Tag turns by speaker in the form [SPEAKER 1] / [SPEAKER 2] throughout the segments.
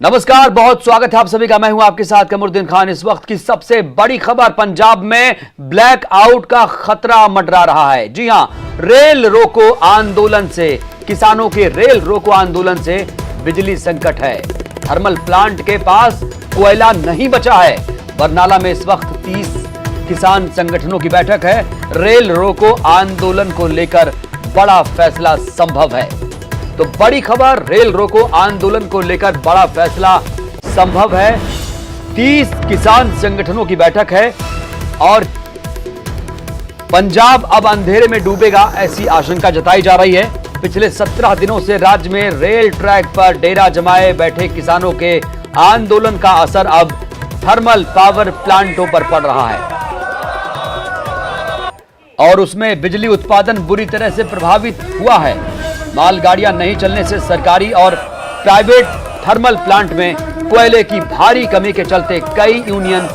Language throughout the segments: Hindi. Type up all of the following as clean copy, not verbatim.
[SPEAKER 1] नमस्कार, बहुत स्वागत है आप सभी का। मैं हूं आपके साथ कमरुद्दीन खान। इस वक्त की सबसे बड़ी खबर, पंजाब में ब्लैक आउट का खतरा मंडरा रहा है। जी हां, रेल रोको आंदोलन से, किसानों के रेल रोको आंदोलन से बिजली संकट है। थर्मल प्लांट के पास कोयला नहीं बचा है। बरनाला में इस वक्त 30 किसान संगठनों की बैठक है। रेल रोको आंदोलन को लेकर बड़ा फैसला संभव है। तो बड़ी खबर, रेल रोको आंदोलन को लेकर बड़ा फैसला संभव है। 30 किसान संगठनों की बैठक है और पंजाब अब अंधेरे में डूबेगा, ऐसी आशंका जताई जा रही है। पिछले 17 दिनों से राज्य में रेल ट्रैक पर डेरा जमाए बैठे किसानों के आंदोलन का असर अब थर्मल पावर प्लांटों पर पड़ रहा है और उसमें बिजली उत्पादन बुरी तरह से प्रभावित हुआ है। मालगाड़ियां नहीं चलने से सरकारी और प्राइवेट थर्मल प्लांट में कोयले की भारी कमी के चलते कई यूनियंस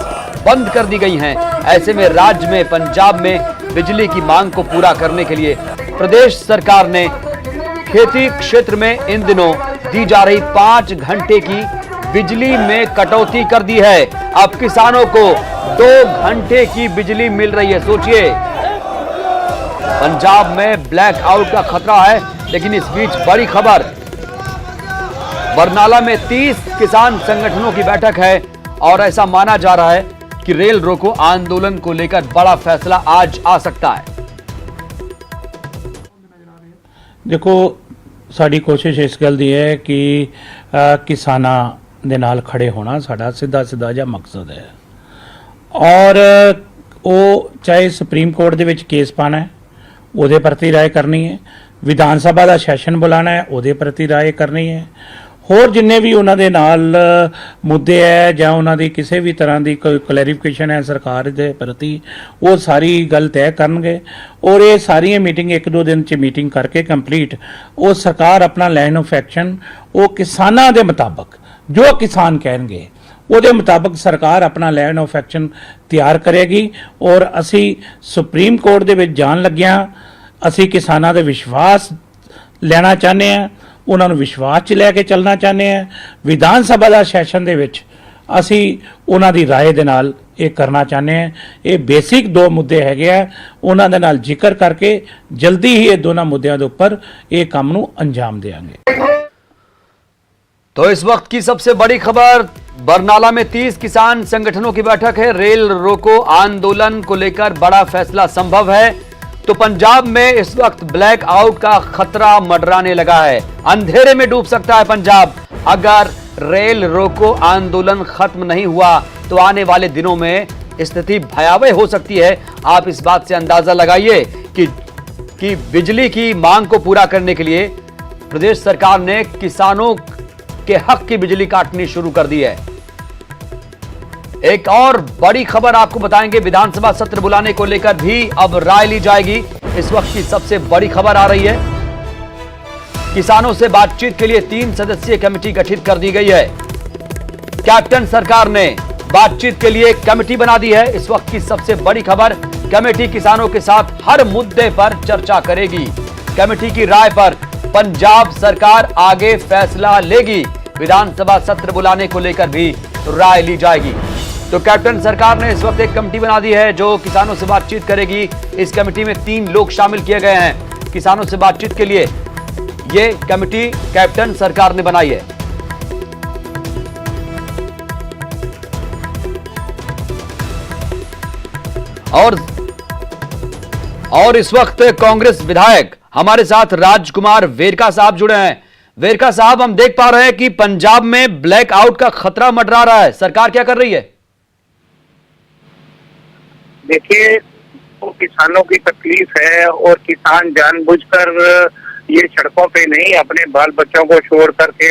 [SPEAKER 1] बंद कर दी गई हैं। ऐसे में राज्य में, पंजाब में बिजली की मांग को पूरा करने के लिए प्रदेश सरकार ने खेती क्षेत्र में इन दिनों दी जा रही 5 घंटे की बिजली में कटौती कर दी है। अब किसानों को 2 घंटे की बिजली मिल रही है। सोचिए, पंजाब में ब्लैक आउट का खतरा है, लेकिन इस बीच बड़ी खबर, बरनाला में 30 किसान संगठनों की बैठक है और ऐसा माना जा रहा है कि रेल रोको आंदोलन को लेकर बड़ा फैसला आज आ सकता है।
[SPEAKER 2] देखो, साड़ी कोशिश इस गल दी है कि किसानां दे नाल खड़े होना साड़ा सीधा जिहा मकसद है और वो चाहे supreme court they which case पाना है, ਉਹਦੇ ਪ੍ਰਤੀ ਰਾਏ ਕਰਨੀ ਹੈ, ਵਿਧਾਨ ਸਭਾ ਦਾ ਸੈਸ਼ਨ ਬੁਲਾਣਾ ਹੈ, ਉਹਦੇ ਪ੍ਰਤੀ ਰਾਏ ਕਰਨੀ ਹੈ, ਹੋਰ ਜਿੰਨੇ ਵੀ ਉਹਨਾਂ ਦੇ ਨਾਲ ਮੁੱਦੇ ਹੈ ਜਾਂ ਉਹਨਾਂ ਦੀ ਕਿਸੇ ਵੀ ਤਰ੍ਹਾਂ ਦੀ ਕੋਈ ਕਲੈਰੀਫਿਕੇਸ਼ਨ ਹੈ ਸਰਕਾਰ ਦੇ ਪ੍ਰਤੀ, ਉਹ ਸਾਰੀ ਗੱਲ ਤੈਅ ਕਰਨਗੇ ਔਰ ਇਹ ਸਾਰੀਆਂ ਮੀਟਿੰਗ 1-2 ਦਿਨ 'ਚ ਮੀਟਿੰਗ ਕਰਕੇ ਕੰਪਲੀਟ ਉਹ ਸਰਕਾਰ ਆਪਣਾ ਲਾਈਨ ਆਫ ਐਕਸ਼ਨ ਉਹ ਕਿਸਾਨਾਂ ਦੇ ਮੁਤਾਬਕ ਜੋ ਕਿਸਾਨ ਕਹਿਣਗੇ ਉਹਦੇ ਮੁਤਾਬਕ ਸਰਕਾਰ ਆਪਣਾ ਲਾਈਨ ਆਫ ਐਕਸ਼ਨ ਤਿਆਰ ਕਰੇਗੀ ਔਰ ਅਸੀਂ ਸੁਪਰੀਮ ਕੋਰਟ ਦੇ ਵਿੱਚ ਜਾਣ ਲੱਗਿਆਂ ਅਸੀਂ ਕਿਸਾਨਾਂ ਦੇ ਵਿਸ਼ਵਾਸ ਲੈਣਾ ਚਾਹੁੰਦੇ ਹਾਂ, ਉਹਨਾਂ ਨੂੰ ਵਿਸ਼ਵਾਸ 'ਚ ਲੈ ਕੇ ਚੱਲਣਾ ਚਾਹੁੰਦੇ ਹਾਂ। ਵਿਧਾਨ ਸਭਾ ਦਾ ਸੈਸ਼ਨ ਦੇ ਵਿੱਚ ਅਸੀਂ ਉਹਨਾਂ ਦੀ ਰਾਏ ਦੇ ਨਾਲ ਇਹ ਕਰਨਾ ਚਾਹੁੰਦੇ ਹਾਂ। ਇਹ ਬੇਸਿਕ 2 ਮੁੱਦੇ ਹੈਗੇ ਆ, ਉਹਨਾਂ ਦੇ ਨਾਲ ਜ਼ਿਕਰ ਕਰਕੇ ਜਲਦੀ ਹੀ ਇਹ ਦੋਨਾਂ ਮੁੱਦਿਆਂ ਦੇ ਉੱਪਰ ਇਹ ਕੰਮ ਨੂੰ ਅੰਜਾਮ ਦੇਵਾਂਗੇ।
[SPEAKER 1] तो इस वक्त की सबसे बड़ी खबर, बरनाला में 30 किसान संगठनों की बैठक है। रेल रोको आंदोलन को लेकर बड़ा फैसला संभव है। तो पंजाब में इस वक्त ब्लैक आउट का खतरा मंडराने लगा है। अंधेरे में डूब सकता है पंजाब अगर रेल रोको आंदोलन खत्म नहीं हुआ तो आने वाले दिनों में स्थिति भयावह हो सकती है। आप इस बात से अंदाजा लगाइए कि बिजली की मांग को पूरा करने के लिए प्रदेश सरकार ने किसानों के हक की बिजली काटनी शुरू कर दी है। एक और बड़ी खबर आपको बताएंगे, विधानसभा सत्र बुलाने को लेकर भी अब राय ली जाएगी। इस वक्त की सबसे बड़ी खबर आ रही है, किसानों से बातचीत के लिए 3 सदस्यीय कमेटी गठित कर दी गई है। कैप्टन सरकार ने बातचीत के लिए कमेटी बना दी है। इस वक्त की सबसे बड़ी खबर, कमेटी किसानों के साथ हर मुद्दे पर चर्चा करेगी। कमेटी की राय पर पंजाब सरकार आगे फैसला लेगी। विधानसभा सत्र बुलाने को लेकर भी राय ली जाएगी। तो कैप्टन सरकार ने इस वक्त एक कमेटी बना दी है जो किसानों से बातचीत करेगी। इस कमेटी में 3 लोग शामिल किए गए हैं किसानों से बातचीत के लिए। ये कमेटी कैप्टन सरकार ने बनाई है। और इस वक्त कांग्रेस विधायक हमारे साथ राजकुमार वेरका साहब जुड़े हैं। वेरका साहब, हम देख पा रहे हैं कि पंजाब में ब्लैक आउट का खतरा मंडरा रहा है, सरकार क्या कर रही है?
[SPEAKER 3] देखिए, तो किसानों की तकलीफ है और किसान जानबूझकर ये सड़कों पे नहीं, अपने बाल बच्चों को छोड़ करके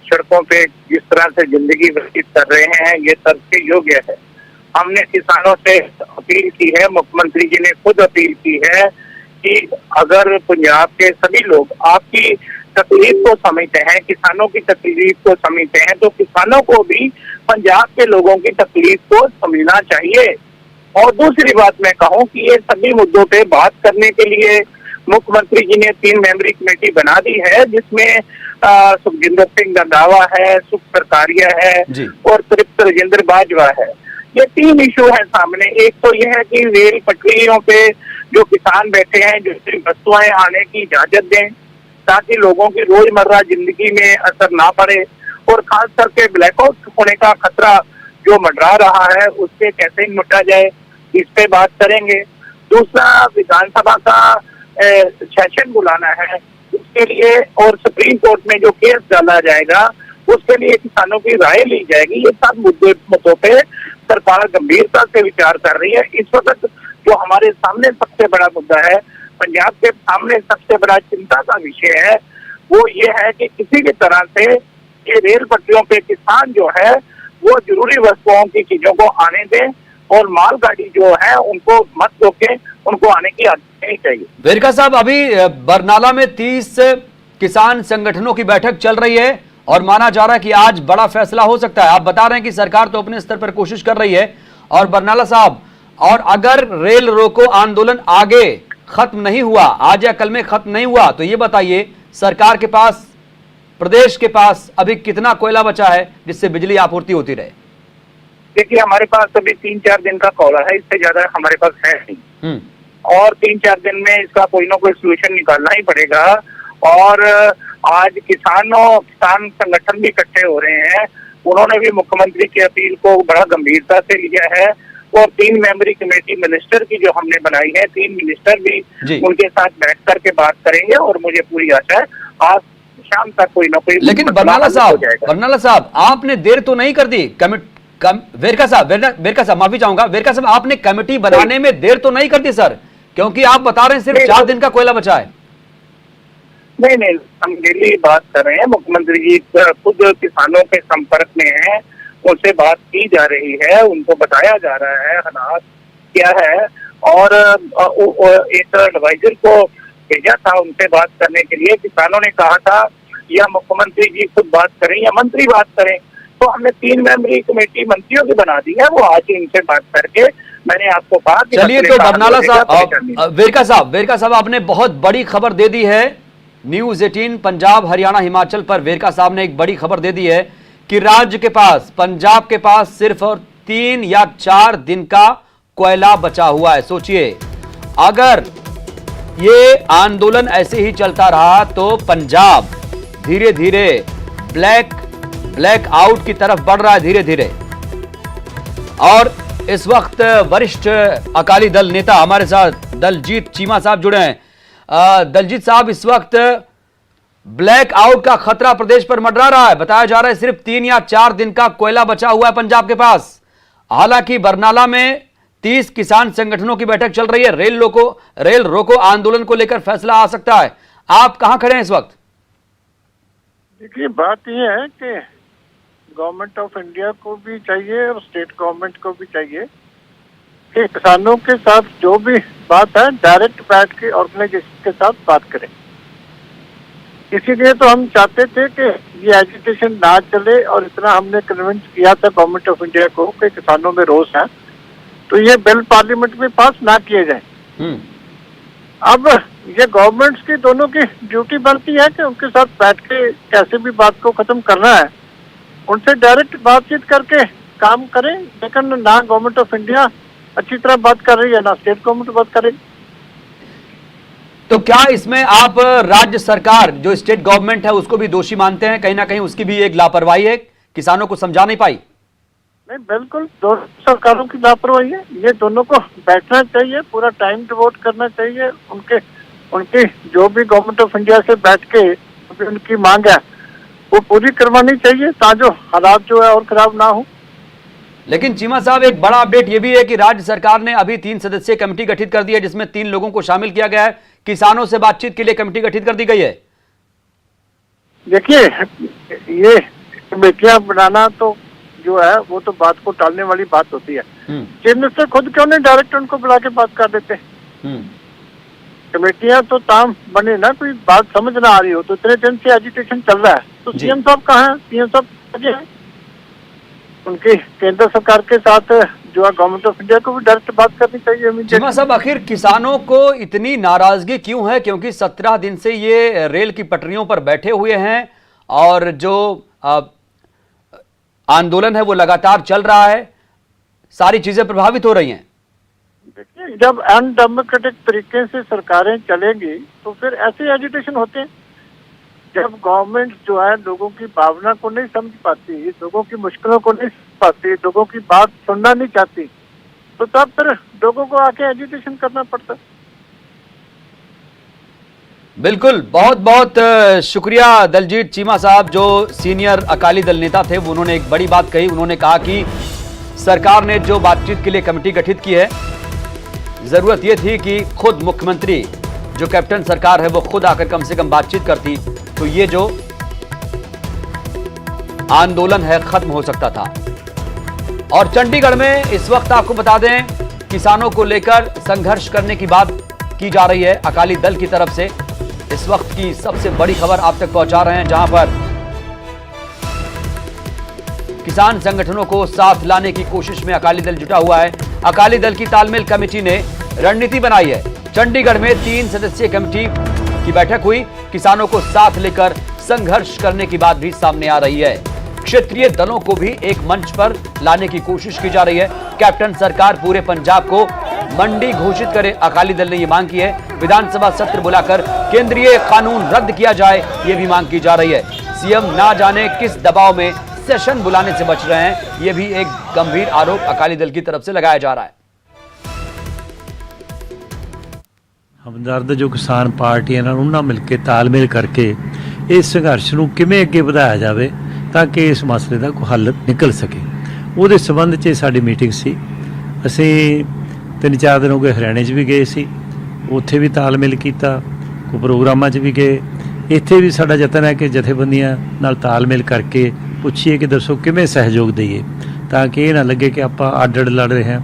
[SPEAKER 3] सड़कों पे जिस तरह से जिंदगी व्यतीत कर रहे हैं, ये तर्क के योग्य है। हमने किसानों से अपील की है, मुख्यमंत्री जी ने खुद अपील की है कि अगर पंजाब के सभी लोग आपकी तकलीफ को समझते हैं, किसानों की तकलीफ को समझते हैं, तो किसानों को भी पंजाब के लोगों की तकलीफ को समझना चाहिए। और दूसरी बात मैं कहूं कि ये सभी मुद्दों पे बात करने के लिए मुख्यमंत्री जी ने 3 मेंबरी कमेटी बना दी है, जिसमें सुखजिंदर सिंह रंधावा है, सुख सरकारिया है
[SPEAKER 1] जी।
[SPEAKER 3] और तृप्त राजेंद्र बाजवा है। ये 3 इशू है सामने। एक तो यह है कि रेल पटरियों पे जो किसान बैठे हैं, जो वस्तुएं आने की इजाजत दें ताकि लोगों की रोजमर्रा जिंदगी में असर ना पड़े, और खास करके ब्लैकआउट होने का खतरा जो मंडरा रहा है उससे कैसे निपटा जाए, इस पे बात करेंगे। दूसरा, विधानसभा का सेशन बुलाना है, उसके लिए और सुप्रीम कोर्ट में जो केस डाला जाएगा उसके लिए किसानों की राय ली जाएगी। ये सब मुद्दों पे सरकार गंभीरता से विचार कर रही है। इस वक्त जो हमारे सामने सबसे बड़ा मुद्दा है, पंजाब के सामने सबसे बड़ा चिंता का विषय है, वो ये है कि किसी भी तरह से ये रेल पटरियों पे किसान जो है वो जरूरी वस्तुओं की चीजों को आने दें, और मालगाड़ी जो है उनको मत रोके, उनको आने की आदत नहीं चाहिए।
[SPEAKER 1] वेरका साहब, अभी बरनाला में 30 किसान संगठनों की बैठक चल रही है और माना जा रहा है कि आज बड़ा फैसला हो सकता है। आप बता रहे हैं कि सरकार तो अपने स्तर पर कोशिश कर रही है, और बरनाला साहब, और अगर रेल रोको आंदोलन आगे खत्म नहीं हुआ, आज या कल में खत्म नहीं हुआ, तो ये बताइए सरकार के पास, प्रदेश के पास अभी कितना कोयला बचा है जिससे बिजली आपूर्ति होती रहे?
[SPEAKER 3] देखिए, हमारे पास अभी 3-4 दिन का कोयला है, इससे ज्यादा हमारे पास है नहीं, और 3-4 दिन में इसका कोई ना कोई सोल्यूशन निकालना ही पड़ेगा। और आज किसान संगठन भी इकट्ठे हो रहे हैं, उन्होंने भी मुख्यमंत्री की अपील को बड़ा गंभीरता से लिया है, और 3 मेंबरी कमेटी मिनिस्टर की जो हमने बनाई है, 3 मिनिस्टर भी उनके साथ बैठ करके बात करेंगे, और मुझे पूरी आशा है आज शाम तक कोई ना कोई।
[SPEAKER 1] लेकिन बरनाला साहब, आपने देर तो नहीं कर दी वेरका साहब माफी चाहूंगा, वेरका साहब, आपने कमेटी बनाने में देर तो नहीं कर दी सर, क्योंकि आप बता रहे हैं सिर्फ 4 दिन का कोयला बचा है।
[SPEAKER 3] नहीं, हम डेली बात कर रहे हैं। मुख्यमंत्री जी खुद किसानों के संपर्क में हैं, उनसे बात की जा रही है, उनको बताया जा रहा है हालात क्या है, और एक एडवाइजर को भेजा था उनसे बात करने के लिए। किसानों ने कहा था या मुख्यमंत्री जी खुद बात करें या मंत्री बात करें, तो हमने 3 मेंबरी कमेटी मंत्रियों की बना दी है, वो आज इनसे बात करके मैंने आपको कहा।
[SPEAKER 1] चलिए, तो बरनाला साहब, वेरका साहब, आपने बहुत बड़ी खबर दे दी है न्यूज़ 18 पंजाब हरियाणा हिमाचल पर। वेरका साहब ने एक बड़ी खबर दे दी है कि राज्य के पास, पंजाब के पास सिर्फ और 3 या 4 दिन का कोयला बचा हुआ है। सोचिए, अगर ये आंदोलन ऐसे ही चलता रहा तो पंजाब धीरे धीरे ब्लैक आउट की तरफ बढ़ रहा है धीरे धीरे। और इस वक्त वरिष्ठ अकाली दल नेता हमारे साथ दलजीत चीमा साहब जुड़े हैं। दलजीत साहब, इस वक्त ब्लैक आउट का खतरा प्रदेश पर मंडरा रहा है। बताया जा रहा है सिर्फ 3 या 4 दिन का कोयला बचा हुआ है पंजाब के पास। हालांकि बरनाला में 30 किसान संगठनों की बैठक चल रही है, रेल रोको आंदोलन को लेकर फैसला आ सकता है। आप कहां खड़े हैं इस वक्त?
[SPEAKER 4] देखिए, बात यह है कि गवर्नमेंट ऑफ इंडिया को भी चाहिए और स्टेट गवर्नमेंट को भी चाहिए कि किसानों के साथ जो भी बात है डायरेक्ट बैठ के ऑर्गेनाइजेशन के साथ बात करें। इसीलिए तो हम चाहते थे कि ये एजुटेशन ना चले, और इतना हमने कन्विंस किया था गवर्नमेंट ऑफ इंडिया को कि किसानों में रोष है, तो ये बिल पार्लियामेंट में पास ना किए जाए। अब ये गवर्नमेंट्स की दोनों की ड्यूटी बनती है कि उनके साथ बैठ के कैसे भी बात को खत्म करना है, उनसे डायरेक्ट बातचीत करके काम करें। लेकिन ना गवर्नमेंट ऑफ इंडिया अच्छी तरह बात कर रही है, ना स्टेट गवर्नमेंट बात कर रही है।
[SPEAKER 1] तो क्या इसमें आप राज्य सरकार जो स्टेट गवर्नमेंट है उसको भी दोषी मानते हैं? कहीं ना कहीं उसकी भी एक लापरवाही है, किसानों को समझा नहीं पाई?
[SPEAKER 4] नहीं, बिल्कुल दोनों सरकारों की लापरवाही है। ये दोनों को बैठना चाहिए, पूरा टाइम डिवोट करना चाहिए। उनकी जो भी गवर्नमेंट ऑफ इंडिया से बैठ के उनकी मांग है वो पूरी करवानी चाहिए, ताकि हालात जो है और खराब ना हो।
[SPEAKER 1] लेकिन चीमा साहब, एक बड़ा अपडेट ये भी है कि राज्य सरकार ने अभी 3 सदस्यीय कमेटी गठित कर दी है, जिसमें 3 लोगों को शामिल किया गया है। किसानों से बातचीत के लिए कमेटी गठित कर दी गई है।
[SPEAKER 4] देखिए, ये कमेटियां बनाना तो जो है वो तो बात को टालने वाली बात होती है। चीफ मिनिस्टर खुद क्यों नहीं डायरेक्ट उनको बुला के बात कर देते? कमेटियां तो ताम बने ना, कोई बात समझ ना आ रही हो। तो इतने दिन से एजुटेशन चल रहा है, तो सीएम साहब कहाँ है? सीएम साहब आगे हैं, उनकी केंद्र सरकार के साथ जो है गवर्नमेंट ऑफ इंडिया को भी डायरेक्ट बात करनी चाहिए।
[SPEAKER 1] चीमा साहब, आखिर किसानों को इतनी नाराजगी क्यों है? क्योंकि 17 दिन से ये रेल की पटरियों पर बैठे हुए हैं और जो आंदोलन है वो लगातार चल रहा है, सारी चीजें प्रभावित हो रही हैं।
[SPEAKER 4] देखिए, जब अनडेमोक्रेटिक तरीके से सरकारें चलेंगी तो फिर ऐसे एजिटेशन होते हैं। जब गवर्नमेंट जो है लोगों की भावना को नहीं समझ पाती, लोगों की मुश्किलों को नहीं समझ पाती, लोगों की बात सुनना नहीं चाहती, तो तब फिर लोगों को आके एजिटेशन करना पड़ता है।
[SPEAKER 1] बिल्कुल, बहुत बहुत शुक्रिया दलजीत चीमा साहब, जो सीनियर अकाली दल नेता थे। उन्होंने एक बड़ी बात कही। उन्होंने कहा कि सरकार ने जो बातचीत के लिए कमेटी गठित की है, जरूरत यह थी कि खुद मुख्यमंत्री, जो कैप्टन सरकार है, वो खुद आकर कम से कम बातचीत करती, तो ये जो आंदोलन है खत्म हो सकता था। और चंडीगढ़ में इस वक्त आपको बता दें, किसानों को लेकर संघर्ष करने की बात की जा रही है अकाली दल की तरफ से। इस वक्त की सबसे बड़ी खबर आप तक पहुंचा रहे हैं, जहां पर किसान संगठनों को साथ लाने की कोशिश में अकाली दल जुटा हुआ है। अकाली दल की तालमेल कमेटी ने रणनीति बनाई है। चंडीगढ़ में 3 सदस्यीय कमेटी की बैठक हुई। किसानों को साथ लेकर संघर्ष करने की बात भी सामने आ रही है। क्षेत्रीय दलों को भी एक मंच पर लाने की कोशिश की जा रही है। कैप्टन सरकार पूरे पंजाब को मंडी घोषित करे, अकाली दल ने यह मांग की है। विधानसभा सत्र बुलाकर केंद्रीय कानून रद्द किया जाए, यह भी मांग की जा रही है। सीएम ना जाने किस दबाव में सेशन बुलाने से बच रहे हैं, यह भी एक गंभीर आरोप अकाली दल की तरफ से लगाया जा रहा है।
[SPEAKER 5] ਹਮਦਰਦ ਜੋ ਕਿਸਾਨ ਪਾਰਟੀਆਂ ਨਾਲ ਉਹਨਾਂ ਮਿਲ ਕੇ ਤਾਲਮੇਲ ਕਰਕੇ ਇਸ ਸੰਘਰਸ਼ ਨੂੰ ਕਿਵੇਂ ਅੱਗੇ ਵਧਾਇਆ ਜਾਵੇ ਤਾਂ ਕਿ ਇਸ ਮਸਲੇ ਦਾ ਕੋਈ ਹੱਲ ਨਿਕਲ ਸਕੇ। ਉਹਦੇ ਸੰਬੰਧ 'ਚ ਸਾਡੀ ਮੀਟਿੰਗ ਸੀ। ਅਸੀਂ 3-4 ਦਿਨ ਹੋ ਗਏ ਹਰਿਆਣੇ 'ਚ ਵੀ ਗਏ ਸੀ, ਉੱਥੇ ਵੀ ਤਾਲਮੇਲ ਕੀਤਾ, ਕੋਈ ਪ੍ਰੋਗਰਾਮਾਂ 'ਚ ਵੀ ਗਏ। ਇੱਥੇ ਵੀ ਸਾਡਾ ਯਤਨ ਹੈ ਕਿ ਜਥੇਬੰਦੀਆਂ ਨਾਲ ਤਾਲਮੇਲ ਕਰਕੇ ਪੁੱਛੀਏ ਕਿ ਦੱਸੋ ਕਿਵੇਂ ਸਹਿਯੋਗ ਦਈਏ ਤਾਂ ਕਿ ਇਹ ਨਾ ਲੱਗੇ ਕਿ ਆਪਾਂ ਅੱਡ-ਅੱਡ ਲੜ ਰਹੇ ਹਾਂ,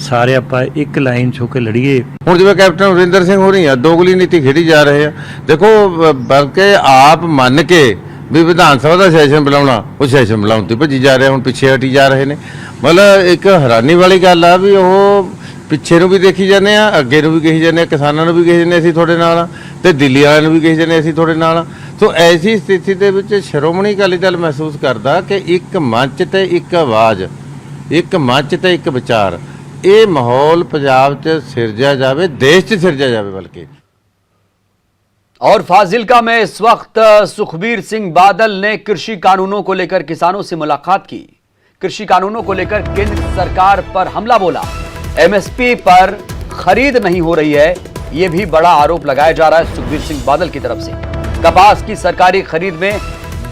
[SPEAKER 5] ਸਾਰੇ ਆਪਾਂ ਇੱਕ ਲਾਈਨ 'ਚ ਹੋ ਕੇ ਲੜੀਏ।
[SPEAKER 6] ਹੁਣ ਜਿਵੇਂ ਕੈਪਟਨ ਅਮਰਿੰਦਰ ਸਿੰਘ ਹੋਣੀ ਆ ਦੋਗਲੀ ਨੀਤੀ ਖੇਡੀ ਜਾ ਰਹੇ ਆ। ਦੇਖੋ, ਬਲਕਿ ਆਪ ਮੰਨ ਕੇ ਵੀ ਵਿਧਾਨ ਸਭਾ ਦਾ ਸੈਸ਼ਨ ਬੁਲਾਉਣਾ, ਉਹ ਸੈਸ਼ਨ ਬੁਲਾਉਣ ਤੇ ਭੱਜੀ ਜਾ ਰਹੇ, ਹੁਣ ਪਿੱਛੇ ਹਟੀ ਜਾ ਰਹੇ ਨੇ। ਮਤਲਬ ਇੱਕ ਹੈਰਾਨੀ ਵਾਲੀ ਗੱਲ ਆ ਵੀ ਉਹ ਪਿੱਛੇ ਨੂੰ ਵੀ ਦੇਖੀ ਜਾਂਦੇ ਆ, ਅੱਗੇ ਨੂੰ ਵੀ ਕਹੀ ਜਾਂਦੇ ਆ, ਕਿਸਾਨਾਂ ਨੂੰ ਵੀ ਕਹੀ ਜਾਂਦੇ ਅਸੀਂ ਤੁਹਾਡੇ ਨਾਲ ਆ, ਤੇ ਦਿੱਲੀ ਵਾਲਿਆਂ ਨੂੰ ਵੀ ਕਹੀ ਜਾਂਦੇ ਅਸੀਂ ਤੁਹਾਡੇ ਨਾਲ ਆ। ਸੋ ਐਸੀ ਸਥਿਤੀ ਦੇ ਵਿੱਚ ਸ਼੍ਰੋਮਣੀ ਅਕਾਲੀ ਦਲ ਮਹਿਸੂਸ ਕਰਦਾ ਕਿ ਇੱਕ ਮੰਚ ਤੇ ਇੱਕ ਆਵਾਜ਼, ਇੱਕ ਮੰਚ ਤੇ ਇੱਕ ਵਿਚਾਰ, ਇਹ ਮਾਹੌਲ ਪੰਜਾਬ 'ਚ ਸਿਰਜਿਆ ਜਾਵੇ, ਦੇਸ਼ 'ਚ ਸਿਰਜਿਆ ਜਾਵੇ। बल्कि
[SPEAKER 1] और फाजिल्का में इस वक्त सुखबीर सिंह बादल ने कृषि कानूनों को लेकर किसानों से मुलाकात की। कृषि कानूनों को लेकर केंद्र सरकार पर हमला बोला। एमएसपी पर खरीद नहीं हो रही है, यह भी बड़ा आरोप लगाया जा रहा है सुखबीर सिंह बादल की तरफ से। कपास की सरकारी खरीद में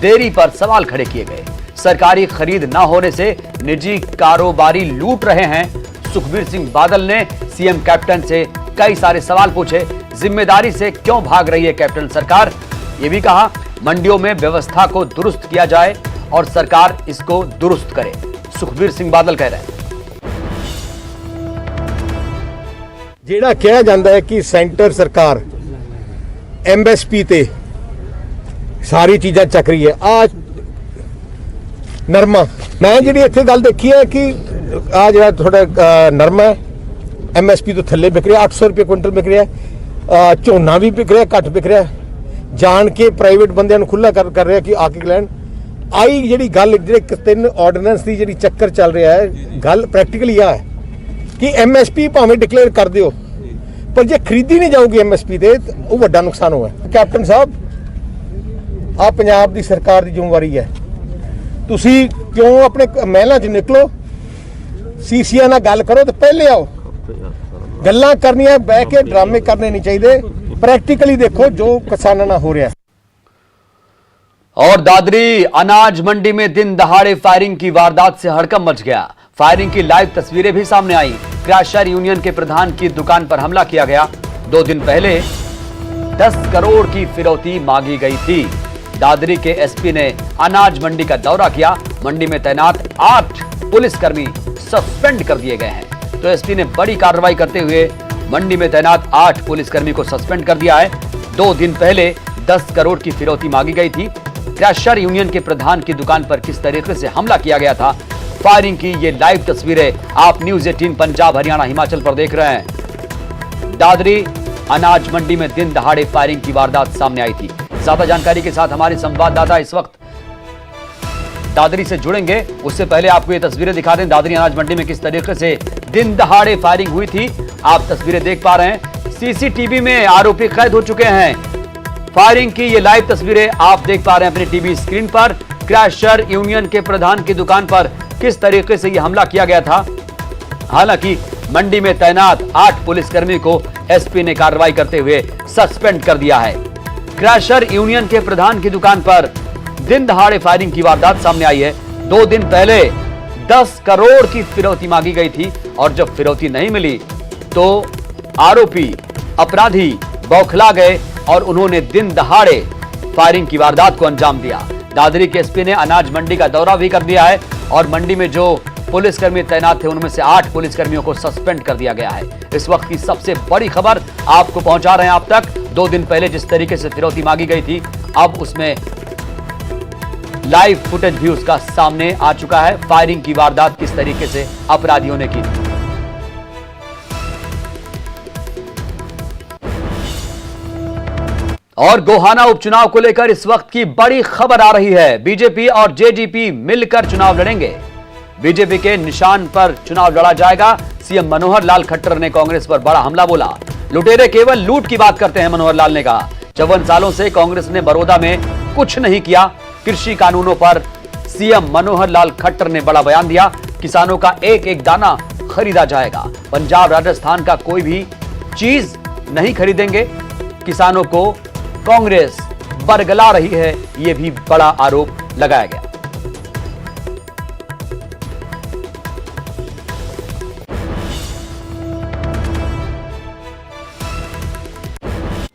[SPEAKER 1] देरी पर सवाल खड़े किए गए। सरकारी खरीद न होने से निजी कारोबारी लूट रहे हैं। सुखबीर सिंह बादल ने सीएम कैप्टन से कई सारे सवाल पूछे। जिम्मेदारी से क्यों भाग रही है कैप्टन सरकार, यह भी कहा। मंडियों में व्यवस्था को दुरुस्त किया जाए और सरकार इसको दुरुस्त करे, सुखबीर सिंह बादल कह रहे हैं।
[SPEAKER 7] ਜਿਹੜਾ ਕਿਹਾ ਜਾਂਦਾ ਹੈ ਕਿ ਸੈਂਟਰ ਸਰਕਾਰ ਐਮਐਸਪੀ ਤੇ ਸਾਰੀ ਚੀਜ਼ਾਂ ਚੱਕ ਰਹੀ ਹੈ। ਆ ਨਰਮਾ, ਮੈਂ ਜਿਹੜੀ ਇੱਥੇ ਗੱਲ ਦੇਖੀ ਹੈ ਕਿ ਆ ਜਿਹੜਾ ਤੁਹਾਡਾ ਨਰਮਾ ਹੈ ਐਮਐਸਪੀ ਤੋਂ ਥੱਲੇ ਵਿਕ ਰਿਹਾ, 800 ਰੁਪਏ ਕੁਇੰਟਲ ਵਿਕ ਰਿਹਾ। ਝੋਨਾ ਵੀ ਵਿਕ ਰਿਹਾ, ਘੱਟ ਵਿਕ ਰਿਹਾ। ਜਾਣ ਕੇ ਪ੍ਰਾਈਵੇਟ ਬੰਦਿਆਂ ਨੂੰ ਖੁੱਲਾ ਕਰ ਰਿਹਾ ਕਿ ਆ ਕੇ ਲੈਣ। ਆਈ ਜਿਹੜੀ ਗੱਲ, ਜਿਹੜੇ 3 ਆਰਡੀਨੈਂਸ ਦੀ ਜਿਹੜੀ ਚੱਕਰ ਚੱਲ ਰਿਹਾ ਹੈ, ਗੱਲ ਪ੍ਰੈਕਟੀਕਲੀ ਆ ਹੈ ਕਿ ਐਮਐਸਪੀ ਭਾਵੇਂ ਡਿਕਲੇਅਰ ਕਰ ਦਿਓ, ਪਰ ਜੇ ਖਰੀਦੀ ਨਹੀਂ ਜਾਊਗੀ ਐਮਐਸਪੀ ਤੇ ਉਹ ਵੱਡਾ ਨੁਕਸਾਨ ਹੋਇਆ। ਕੈਪਟਨ ਸਾਹਿਬ, ਆ ਪੰਜਾਬ ਦੀ ਸਰਕਾਰ ਦੀ ਜ਼ਿੰਮੇਵਾਰੀ ਹੈ। ਤੁਸੀਂ ਕਿਉਂ ਆਪਣੇ ਮਹਿਲਾਂ 'ਚ ਨਿਕਲੋ, ਸੀਸੀਆ ਨਾਲ ਗੱਲ ਕਰੋ ਤੇ ਪਹਿਲੇ ਆਓ। ਗੱਲਾਂ ਕਰਨੀਆਂ, ਬਹਿ ਕੇ ਡਰਾਮੇ ਕਰਨੇ ਨਹੀਂ ਚਾਹੀਦੇ। प्रैक्टिकली देखो जो किसानों ना हो रहा है।
[SPEAKER 1] और दादरी अनाज मंडी में दिन दहाड़े फायरिंग की वारदात से हड़कंप मच गया। फायरिंग की लाइव तस्वीरें भी सामने आई। क्रैशर यूनियन के प्रधान की दुकान पर हमला किया गया। 2 दिन पहले 10 करोड़ की फिरौती मांगी गई थी। दादरी के एसपी ने अनाज मंडी का दौरा किया। मंडी में तैनात 8 पुलिसकर्मी सस्पेंड कर दिए गए हैं। तो एसपी ने बड़ी कार्रवाई करते हुए मंडी में तैनात 8 पुलिसकर्मी को सस्पेंड कर दिया है। 2 दिन पहले 10 करोड़ की फिरौती मांगी गई थी। क्रैशर यूनियन के प्रधान की दुकान पर किस तरीके से हमला किया गया था, फायरिंग की ये लाइव तस्वीरें आप न्यूज 18 पंजाब हरियाणा हिमाचल पर देख रहे हैं। दादरी अनाज मंडी में दिन दहाड़े फायरिंग की वारदात सामने आई थी। ज्यादा जानकारी के साथ हमारे संवाददाता इस वक्त दादरी से जुड़ेंगे। उससे पहले आपको ये तस्वीरें दिखा दें दादरी अनाज मंडी में किस तरीके से दिन दहाड़े फायरिंग हुई थी। आप तस्वीरें देख पा रहे हैं, सीसीटीवी में आरोपी कैद हो चुके हैं। फायरिंग की ये लाइव तस्वीरें आप देख पा रहे हैं अपनी टीवी स्क्रीन पर। क्रैशर यूनियन के प्रधान की दुकान पर किस तरीके से यह हमला किया गया था। हालांकि मंडी में तैनात 8 पुलिसकर्मी को एसपी ने कार्रवाई करते हुए सस्पेंड कर दिया है। क्रैशर यूनियन के प्रधान की दुकान पर दिन दहाड़े फायरिंग की वारदात सामने आई है। 2 दिन पहले 10 करोड़ की फिरौती मांगी गई थी और जब फिरौती नहीं मिली तो आरोपी अपराधी बौखला गए और उन्होंने दिन दहाड़े फायरिंग की वारदात को अंजाम दिया। दादरी के एसपी ने अनाज मंडी का दौरा भी कर दिया है और मंडी में जो पुलिसकर्मी तैनात थे उनमें से 8 पुलिसकर्मियों को सस्पेंड कर दिया गया है। इस वक्त की सबसे बड़ी खबर आपको पहुंचा रहे हैं आप तक। 2 दिन पहले जिस तरीके से फिरौती मांगी गई थी, अब उसमें लाइव फुटेज भी उसका सामने आ चुका है। फायरिंग की वारदात किस तरीके से अपराधियों ने की। और गोहाना उपचुनाव को लेकर इस वक्त की बड़ी खबर आ रही है। बीजेपी और जेजेपी मिलकर चुनाव लड़ेंगे। बीजेपी के निशान पर चुनाव लड़ा जाएगा। सीएम मनोहर लाल खट्टर ने कांग्रेस पर बड़ा हमला बोला। लुटेरे केवल लूट की बात करते हैं, मनोहर लाल ने कहा। 54 सालों से कांग्रेस ने बड़ौदा में कुछ नहीं किया। कृषि कानूनों पर सीएम मनोहर लाल खट्टर ने बड़ा बयान दिया। किसानों का एक एक दाना खरीदा जाएगा। पंजाब राजस्थान का कोई भी चीज नहीं खरीदेंगे। किसानों को कांग्रेस बरगला रही है, यह भी बड़ा आरोप लगाया गया।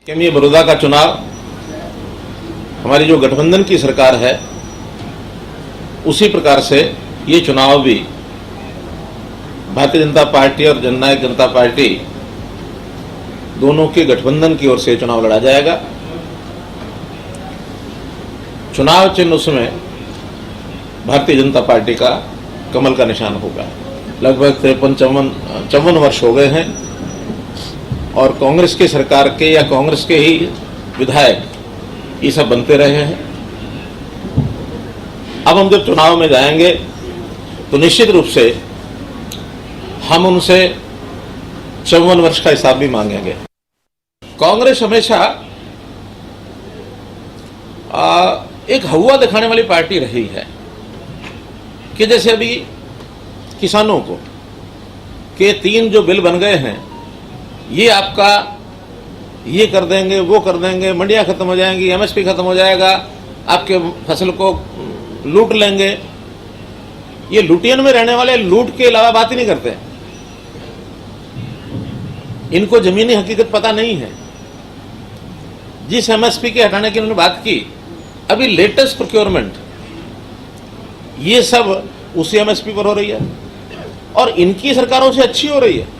[SPEAKER 8] कि ये बड़ौदा का चुनाव हमारी जो गठबंधन की सरकार है उसी प्रकार से ये चुनाव भी भारतीय जनता पार्टी और जननायक जनता पार्टी दोनों के गठबंधन की ओर से चुनाव लड़ा जाएगा। चुनाव चिन्ह उसमें भारतीय जनता पार्टी का कमल का निशान होगा। लगभग 53-54 वर्ष हो गए हैं और कांग्रेस की सरकार के या कांग्रेस के ही विधायक ये सब बनते रहे हैं। अब हम जब चुनाव में जाएंगे तो निश्चित रूप से हम उनसे 54 वर्ष का हिसाब भी मांगेंगे। कांग्रेस हमेशा एक हवा दिखाने वाली पार्टी रही है कि जैसे अभी किसानों को के 3 जो बिल बन गए हैं, ये आपका ये कर देंगे, वो कर देंगे, मंडियां खत्म हो जाएंगी, एमएसपी खत्म हो जाएगा, आपके फसल को लूट लेंगे। ये लुटियन में रहने वाले लूट के अलावा बात ही नहीं करते। इनको जमीनी हकीकत पता नहीं है। जिस एमएसपी के हटाने की उन्होंने बात की, अभी लेटेस्ट प्रोक्योरमेंट ये सब उसी एमएसपी पर हो रही है और इनकी सरकारों से अच्छी हो रही है।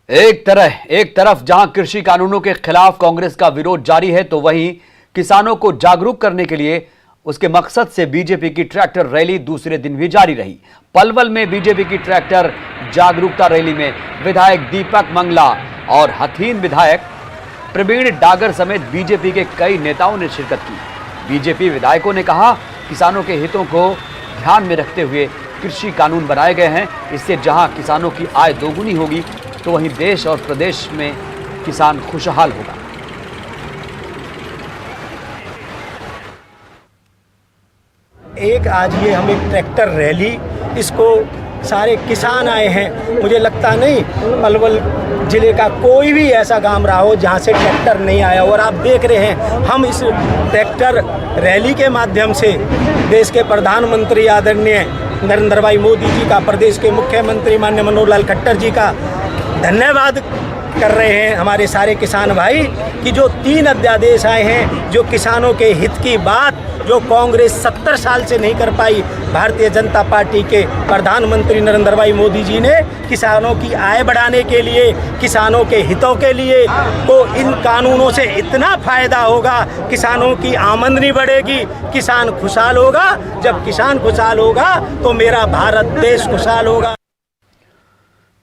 [SPEAKER 1] एक तरफ जहां कृषि कानूनों के खिलाफ कांग्रेस का विरोध जारी है, तो वहीं किसानों को जागरूक करने के लिए उसके मकसद से बीजेपी की ट्रैक्टर रैली दूसरे दिन भी जारी रही। पलवल में बीजेपी की ट्रैक्टर जागरूकता रैली में विधायक दीपक मंगला और हथीन विधायक प्रवीण डागर समेत बीजेपी के कई नेताओं ने शिरकत की। बीजेपी विधायकों ने कहा, किसानों के हितों को ध्यान में रखते हुए कृषि कानून बनाए गए हैं। इससे जहां किसानों की आय दोगुनी होगी तो वहीं देश और प्रदेश में किसान खुशहाल होगा।
[SPEAKER 9] एक आज ये हम एक ट्रैक्टर रैली, इसको सारे किसान आए हैं। मुझे लगता नहीं पलवल जिले का कोई भी ऐसा गांव रहा हो जहां से ट्रैक्टर नहीं आया। और आप देख रहे हैं, हम इस ट्रैक्टर रैली के माध्यम से देश के प्रधानमंत्री आदरणीय नरेंद्र भाई मोदी जी का, प्रदेश के मुख्यमंत्री माननीय मनोहर लाल खट्टर जी का धन्यवाद कर रहे हैं हमारे सारे किसान भाई कि जो 3 अध्यादेश आए हैं जो किसानों के हित की बात जो कांग्रेस 70 साल से नहीं कर पाई, भारतीय जनता पार्टी के प्रधानमंत्री नरेंद्र भाई मोदी जी ने किसानों की आय बढ़ाने के लिए, किसानों के हितों के लिए, तो इन कानूनों से इतना फायदा होगा, किसानों की आमदनी बढ़ेगी, किसान खुशहाल होगा। जब किसान खुशहाल होगा तो मेरा भारत देश खुशहाल होगा।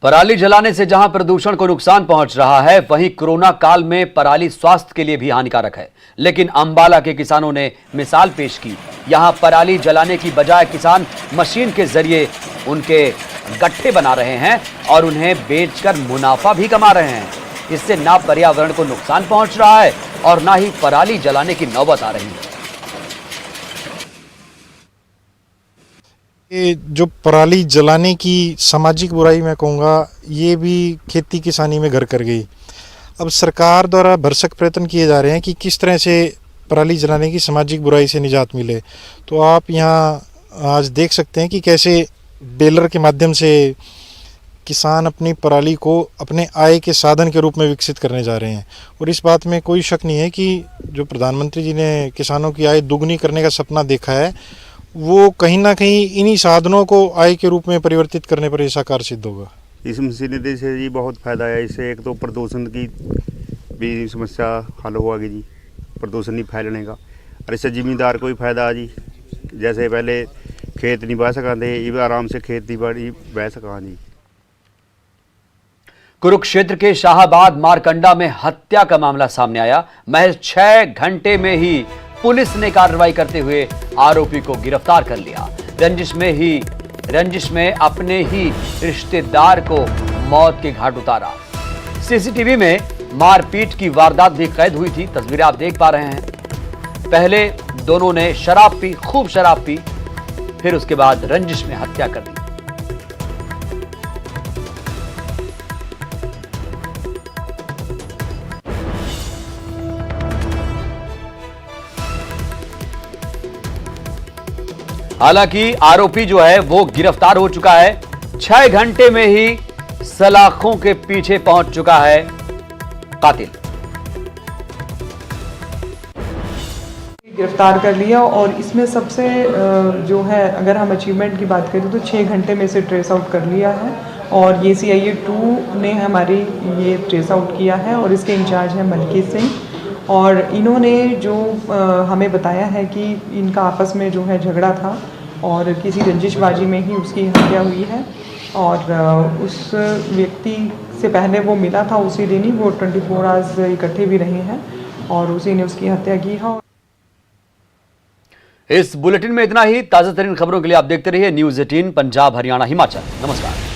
[SPEAKER 1] पराली जलाने से जहां प्रदूषण को नुकसान पहुंच रहा है, वहीं कोरोना काल में पराली स्वास्थ्य के लिए भी हानिकारक है। लेकिन अंबाला के किसानों ने मिसाल पेश की। यहां पराली जलाने की बजाय किसान मशीन के जरिए उनके गट्ठे बना रहे हैं और उन्हें बेचकर मुनाफा भी कमा रहे हैं। इससे ना पर्यावरण को नुकसान पहुंच रहा है और ना ही पराली जलाने की नौबत आ रही है।
[SPEAKER 10] ये जो पराली जलाने की सामाजिक बुराई मैं कहूँगा, ये भी खेती किसानी में घर कर गई। अब सरकार द्वारा भरसक प्रयत्न किए जा रहे हैं कि किस तरह से पराली जलाने की सामाजिक बुराई से निजात मिले। तो आप यहाँ आज देख सकते हैं कि कैसे बेलर के माध्यम से किसान अपनी पराली को अपने आय के साधन के रूप में विकसित करने जा रहे हैं। और इस बात में कोई शक नहीं है कि जो प्रधानमंत्री जी ने किसानों की आय दुगनी करने का सपना देखा है, वो कहीं ना कहीं इन्हीं साधनों को आय के रूप में परिवर्तित करने पर साकार सिद्ध होगा।
[SPEAKER 11] इस मशीनरी से जी बहुत फ़ायदा है। इससे एक तो प्रदूषण की भी समस्या हल होगी जी, प्रदूषण नहीं फैलने का। और इससे जिम्मेदार को भी फायदा है जी। जैसे पहले खेत नहीं बह सका थे, ये आराम से खेती बाड़ी बह सका जी।
[SPEAKER 1] कुरुक्षेत्र के शाहाबाद मारकंडा में हत्या का मामला सामने आया। महज 6 घंटे में ही पुलिस ने कार्रवाई करते हुए आरोपी को गिरफ्तार कर लिया। रंजिश में अपने ही रिश्तेदार को मौत के घाट उतारा। सीसीटीवी में मारपीट की वारदात भी कैद हुई थी। तस्वीरें आप देख पा रहे हैं। पहले दोनों ने शराब पी, खूब शराब पी, फिर उसके बाद रंजिश में हत्या कर दी। हालांकि आरोपी जो है वो गिरफ्तार हो चुका है। 6 घंटे में ही सलाखों के पीछे पहुंच चुका है कातिल।
[SPEAKER 12] गिरफ्तार कर लिया और इसमें सबसे जो है, अगर हम अचीवमेंट की बात करें तो 6 घंटे में से ट्रेस आउट कर लिया है। और ये CIA 2 ने हमारी ये ट्रेस आउट किया है और इसके इंचार्ज हैं मलकीत सिंह। और इन्होंने जो हमें बताया है कि इनका आपस में जो है झगड़ा था और किसी रंजिशबाजी में ही उसकी हत्या हुई है। और उस व्यक्ति से पहले वो मिला था, उसी दिन ही वो 24 आवर्स इकट्ठे भी रहे हैं और उसी ने उसकी हत्या की है।
[SPEAKER 1] इस बुलेटिन में इतना ही। ताज़ा तरीन खबरों के लिए आप देखते रहिए News 18 पंजाब, हरियाणा, हिमाचल। नमस्कार।